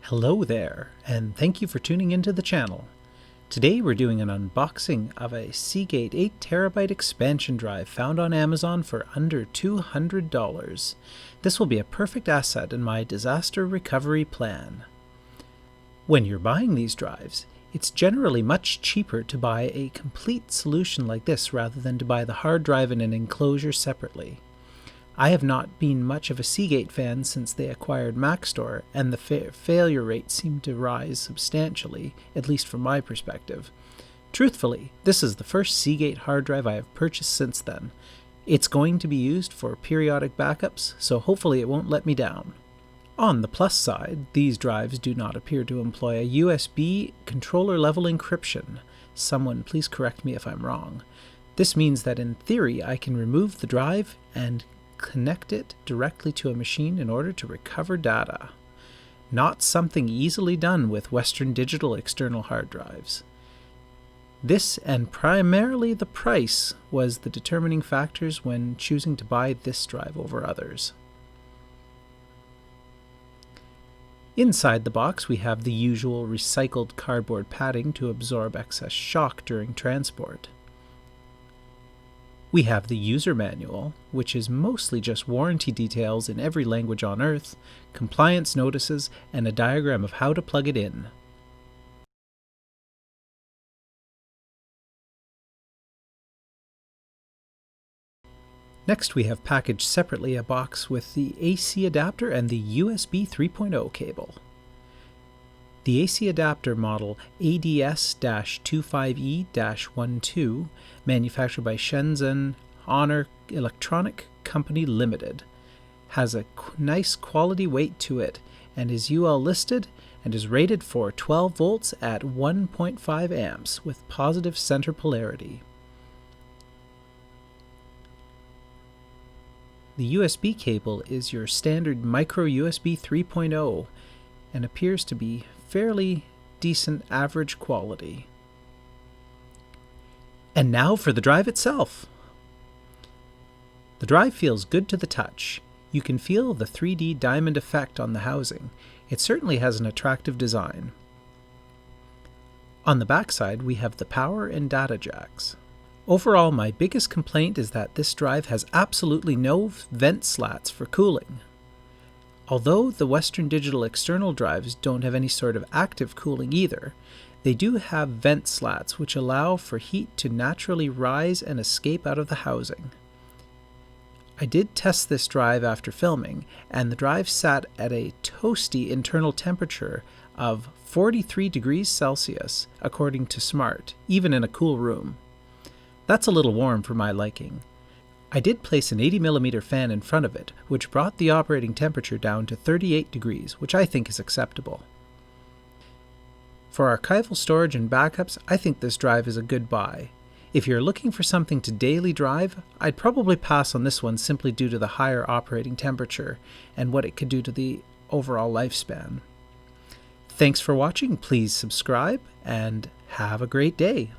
Hello there, and thank you for tuning into the channel. Today we're doing an unboxing of a Seagate 8TB expansion drive found on Amazon for under $200. This will be a perfect asset in my disaster recovery plan. When you're buying these drives, it's generally much cheaper to buy a complete solution like this rather than to buy the hard drive in an enclosure separately. I have not been much of a Seagate fan since they acquired Maxtor, and the failure rate seemed to rise substantially, at least from my perspective. Truthfully, this is the first Seagate hard drive I have purchased since then. It's going to be used for periodic backups, so hopefully it won't let me down. On the plus side, these drives do not appear to employ a USB controller-level encryption. Someone please correct me if I'm wrong. This means that in theory I can remove the drive and connect it directly to a machine in order to recover data. Not something easily done with Western Digital external hard drives. This, and primarily the price, was the determining factors when choosing to buy this drive over others. Inside the box we have the usual recycled cardboard padding to absorb excess shock during transport. We have the user manual, which is mostly just warranty details in every language on Earth, compliance notices, and a diagram of how to plug it in. Next we have packaged separately a box with the AC adapter and the USB 3.0 cable. The AC adapter model ADS-25E-12, manufactured by Shenzhen Honor Electronic Company Limited, has a nice quality weight to it and is UL listed and is rated for 12 volts at 1.5 amps with positive center polarity. The USB cable is your standard micro USB 3.0 and appears to be fairly decent average quality. And now for the drive itself. The drive feels good to the touch. You can feel the 3D diamond effect on the housing. It certainly has an attractive design. On the backside we have the power and data jacks. Overall, my biggest complaint is that this drive has absolutely no vent slats for cooling. Although the Western Digital external drives don't have any sort of active cooling either, they do have vent slats which allow for heat to naturally rise and escape out of the housing. I did test this drive after filming, and the drive sat at a toasty internal temperature of 43 degrees Celsius, according to Smart, even in a cool room. That's a little warm for my liking. I did place an 80mm fan in front of it, which brought the operating temperature down to 38 degrees, which I think is acceptable. For archival storage and backups, I think this drive is a good buy. If you're looking for something to daily drive, I'd probably pass on this one simply due to the higher operating temperature and what it could do to the overall lifespan. Thanks for watching, please subscribe, and have a great day.